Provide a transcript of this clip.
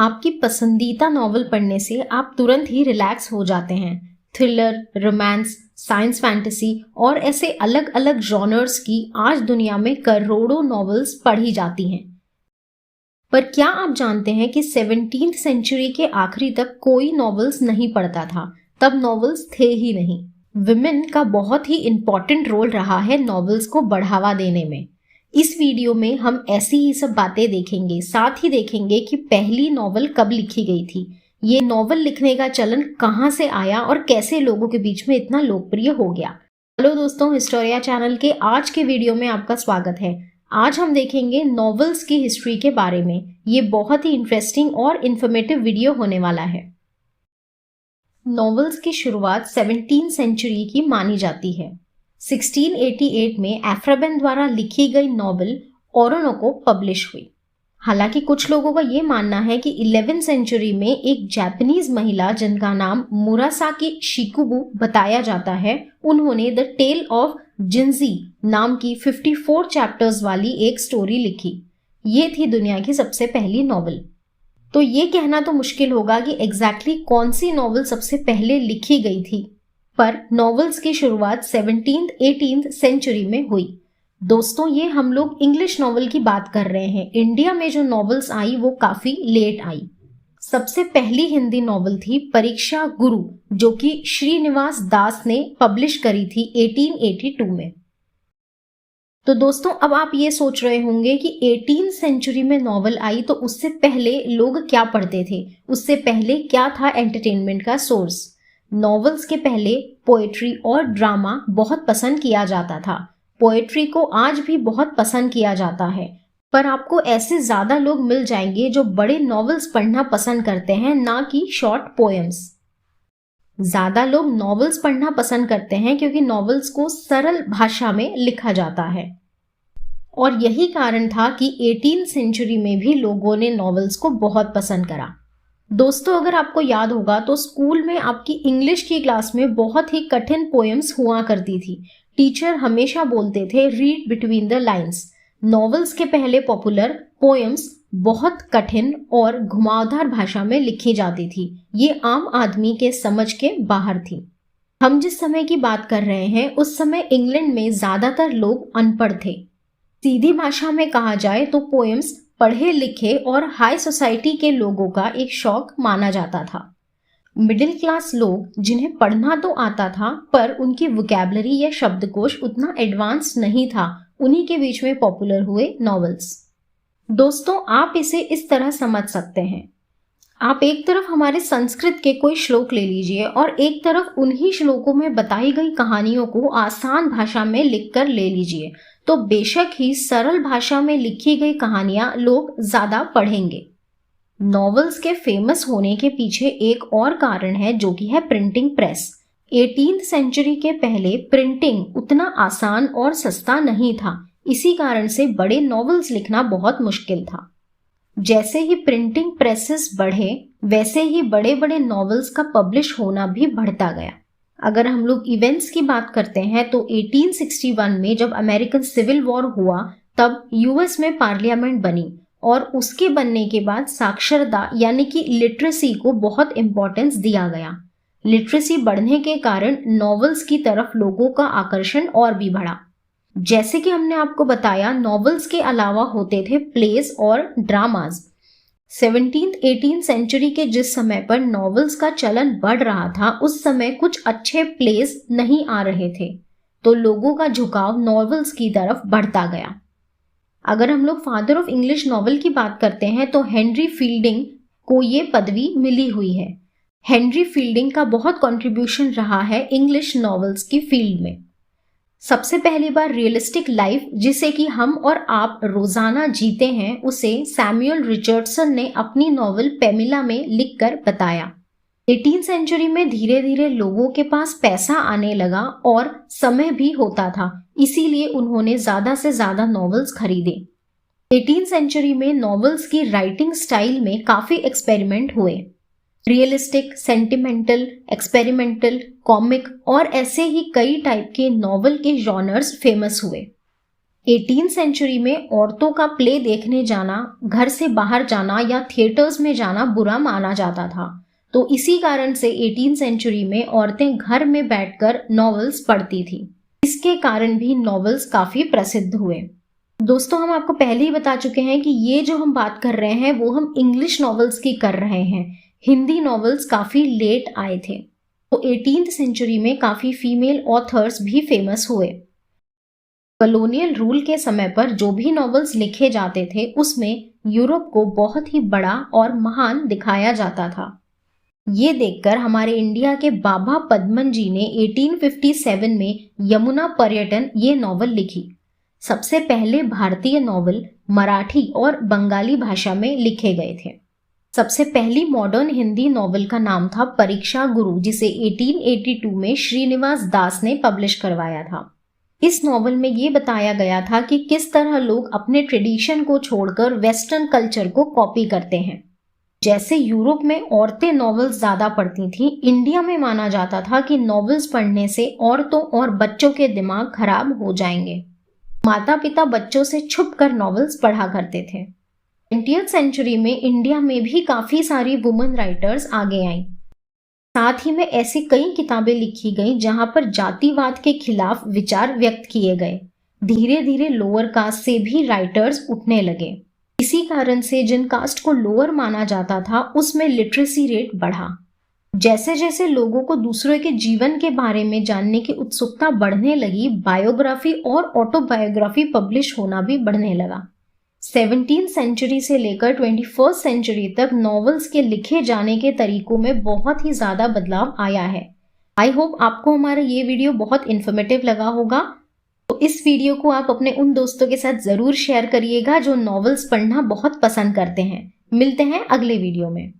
आपकी पसंदीदा नॉवल पढ़ने से आप तुरंत ही रिलैक्स हो जाते हैं। थ्रिलर, रोमांस, साइंस फैंटेसी और ऐसे अलग अलग जॉनर्स की आज दुनिया में करोड़ों नॉवेल्स पढ़ी जाती हैं। पर क्या आप जानते हैं कि 17th सेंचुरी के आखिरी तक कोई नॉवेल्स नहीं पढ़ता था। तब नॉवेल्स थे ही नहीं। विमेन का बहुत ही इम्पोर्टेंट रोल रहा है नॉवेल्स को बढ़ावा देने में। इस वीडियो में हम ऐसी ही सब बातें देखेंगे, साथ ही देखेंगे कि पहली नॉवल कब लिखी गई थी, ये नॉवल लिखने का चलन कहाँ से आया और कैसे लोगों के बीच में इतना लोकप्रिय हो गया। हेलो दोस्तों, हिस्टोरिया चैनल के आज के वीडियो में आपका स्वागत है। आज हम देखेंगे नॉवेल्स की हिस्ट्री के बारे में। ये बहुत ही इंटरेस्टिंग और इन्फॉर्मेटिव वीडियो होने वाला है। नॉवेल्स की शुरुआत 17th सेंचुरी की मानी जाती है। 1688 में एफ्राबेन द्वारा लिखी गई नॉवल ओरोनोको पब्लिश हुई। हालांकि कुछ लोगों का ये मानना है कि 11th सेंचुरी में एक जापानीज महिला जिनका नाम मुरासाकी शिकुबु बताया जाता है, उन्होंने द टेल ऑफ जिंजी नाम की 54 चैप्टर्स वाली एक स्टोरी लिखी। ये थी दुनिया की सबसे पहली नॉवल। तो ये कहना तो मुश्किल होगा कि एग्जैक्टली कौन सी नॉवल सबसे पहले लिखी गई थी, पर नॉवेल्स की शुरुआत 17th 18th सेंचुरी में हुई। दोस्तों, ये हम लोग इंग्लिश नॉवल की बात कर रहे हैं। इंडिया में जो नॉवेल्स आई वो काफी लेट आई। सबसे पहली हिंदी नॉवल थी परीक्षा गुरु, जो कि श्रीनिवास दास ने पब्लिश करी थी 1882 में। तो दोस्तों, अब आप ये सोच रहे होंगे कि 18th सेंचुरी में नॉवल आई तो उससे पहले लोग क्या पढ़ते थे, उससे पहले क्या था एंटरटेनमेंट का सोर्स। नॉवेल्स के पहले पोएट्री और ड्रामा बहुत पसंद किया जाता था। पोएट्री को आज भी बहुत पसंद किया जाता है, पर आपको ऐसे ज्यादा लोग मिल जाएंगे जो बड़े नॉवेल्स पढ़ना पसंद करते हैं, ना कि शॉर्ट पोएम्स। ज्यादा लोग नॉवेल्स पढ़ना पसंद करते हैं क्योंकि नॉवेल्स को सरल भाषा में लिखा जाता है, और यही कारण था कि 18th सेंचुरी में भी लोगों ने नॉवेल्स को बहुत पसंद करा। दोस्तों, अगर आपको याद होगा तो स्कूल में आपकी इंग्लिश की क्लास में बहुत ही कठिन पोएम्स हुआ करती थी। टीचर हमेशा बोलते थे read between the lines. Novels के पहले पॉपुलर पोएम्स बहुत कठिन और घुमावदार भाषा में लिखी जाती थी। ये आम आदमी के समझ के बाहर थी। हम जिस समय की बात कर रहे हैं उस समय इंग्लैंड में ज्यादातर लोग अनपढ़ थे। सीधी भाषा में कहा जाए तो पोएम्स पढ़े लिखे और हाई सोसाइटी के लोगों का एक शौक माना जाता था। मिडिल क्लास लोग जिन्हें पढ़ना तो आता था पर उनकी वोकैबुलरी या शब्दकोश उतना एडवांस नहीं था, उन्हीं के बीच में पॉपुलर हुए नॉवेल्स। दोस्तों, आप इसे इस तरह समझ सकते हैं। आप एक तरफ हमारे संस्कृत के कोई श्लोक ले लीजिए और एक तरफ उन्हीं श्लोकों में बताई गई कहानियों को आसान भाषा में लिखकर ले लीजिए, तो बेशक ही सरल भाषा में लिखी गई कहानियां लोग ज्यादा पढ़ेंगे। नॉवेल्स के फेमस होने के पीछे एक और कारण है, जो कि है प्रिंटिंग प्रेस। 18th सेंचुरी के पहले प्रिंटिंग उतना आसान और सस्ता नहीं था, इसी कारण से बड़े नॉवेल्स लिखना बहुत मुश्किल था। जैसे ही प्रिंटिंग प्रेसेस बढ़े वैसे ही बड़े बड़े नॉवेल्स का पब्लिश होना भी बढ़ता गया। अगर हम लोग इवेंट्स की बात करते हैं तो 1861 में जब अमेरिकन सिविल वॉर हुआ तब यूएस में पार्लियामेंट बनी, और उसके बनने के बाद साक्षरता यानी कि लिटरेसी को बहुत इंपॉर्टेंस दिया गया। लिटरेसी बढ़ने के कारण नॉवेल्स की तरफ लोगों का आकर्षण और भी बढ़ा। जैसे कि हमने आपको बताया, नॉवेल्स के अलावा होते थे प्लेस और ड्रामाज। 17th 18th सेंचुरी के जिस समय पर नॉवेल्स का चलन बढ़ रहा था उस समय कुछ अच्छे प्लेस नहीं आ रहे थे, तो लोगों का झुकाव नॉवेल्स की तरफ बढ़ता गया। अगर हम लोग फादर ऑफ इंग्लिश नॉवेल की बात करते हैं तो हेनरी फील्डिंग को ये पदवी मिली हुई है। हेनरी फील्डिंग का बहुत कंट्रीब्यूशन रहा है इंग्लिश नॉवेल्स की फील्ड में। सबसे पहली बार रियलिस्टिक लाइफ जिसे कि हम और आप रोजाना जीते हैं, उसे सैमुअल रिचर्डसन ने अपनी नॉवेल पेमिला में लिखकर बताया। 18th सेंचुरी में धीरे धीरे लोगों के पास पैसा आने लगा और समय भी होता था, इसीलिए उन्होंने ज्यादा से ज्यादा नॉवेल्स खरीदे। 18th सेंचुरी में नॉवेल्स की राइटिंग स्टाइल में काफी एक्सपेरिमेंट हुए। रियलिस्टिक, सेंटिमेंटल, एक्सपेरिमेंटल, कॉमिक और ऐसे ही कई टाइप के नॉवेल के जॉनर्स फेमस हुए। 18th सेंचुरी में औरतों का प्ले देखने जाना, घर से बाहर जाना या थिएटर्स में जाना बुरा माना जाता था। तो इसी कारण से 18th सेंचुरी में औरतें घर में बैठकर नॉवेल्स पढ़ती थी। इसके कारण भी नॉवेल्स काफी प्रसिद्ध हुए। दोस्तों, हम आपको पहले ही बता चुके हैं कि ये जो हम बात कर रहे हैं वो हम इंग्लिश नॉवेल्स की कर रहे हैं। हिंदी नॉवेल्स काफी लेट आए थे। तो 18th सेंचुरी में काफी फीमेल ऑथर्स भी फेमस हुए। कॉलोनियल रूल के समय पर जो भी नॉवेल्स लिखे जाते थे उसमें यूरोप को बहुत ही बड़ा और महान दिखाया जाता था। ये देखकर हमारे इंडिया के बाबा पदमन जी ने 1857 में यमुना पर्यटन ये नॉवल लिखी। सबसे पहले भारतीय नॉवल मराठी और बंगाली भाषा में लिखे गए थे। सबसे पहली मॉडर्न हिंदी नॉवल का नाम था परीक्षा गुरु, जिसे 1882 में श्रीनिवास दास ने पब्लिश करवाया था। इस नॉवल में ये बताया गया था कि किस तरह लोग अपने ट्रेडिशन को छोड़कर वेस्टर्न कल्चर को कॉपी करते हैं। जैसे यूरोप में औरतें नॉवेल्स ज्यादा पढ़ती थीं, इंडिया में माना जाता था कि नॉवेल्स पढ़ने से औरतों और बच्चों के दिमाग खराब हो जाएंगे। माता पिता बच्चों से छुप कर नॉवेल्स पढ़ा करते थे। 20th सेंचुरी में इंडिया में भी काफी सारी वुमेन राइटर्स आगे आईं। साथ ही में ऐसी कई किताबें लिखी गईं जहां पर जातिवाद के खिलाफ विचार व्यक्त किए गए। धीरे धीरे लोअर कास्ट से भी राइटर्स उठने लगे। इसी कारण से जिन कास्ट को लोअर माना जाता था उसमें लिटरेसी रेट बढ़ा। जैसे जैसे लोगों को दूसरों के जीवन के बारे में जानने की उत्सुकता बढ़ने लगी, बायोग्राफी और ऑटोबायोग्राफी पब्लिश होना भी बढ़ने लगा। 17th सेंचुरी से लेकर 21st सेंचुरी तक नॉवेल्स के लिखे जाने के तरीकों में बहुत ही ज्यादा बदलाव आया है। आई होप आपको हमारा ये वीडियो बहुत इन्फॉर्मेटिव लगा होगा। तो इस वीडियो को आप अपने उन दोस्तों के साथ जरूर शेयर करिएगा जो नॉवेल्स पढ़ना बहुत पसंद करते हैं। मिलते हैं अगले वीडियो में।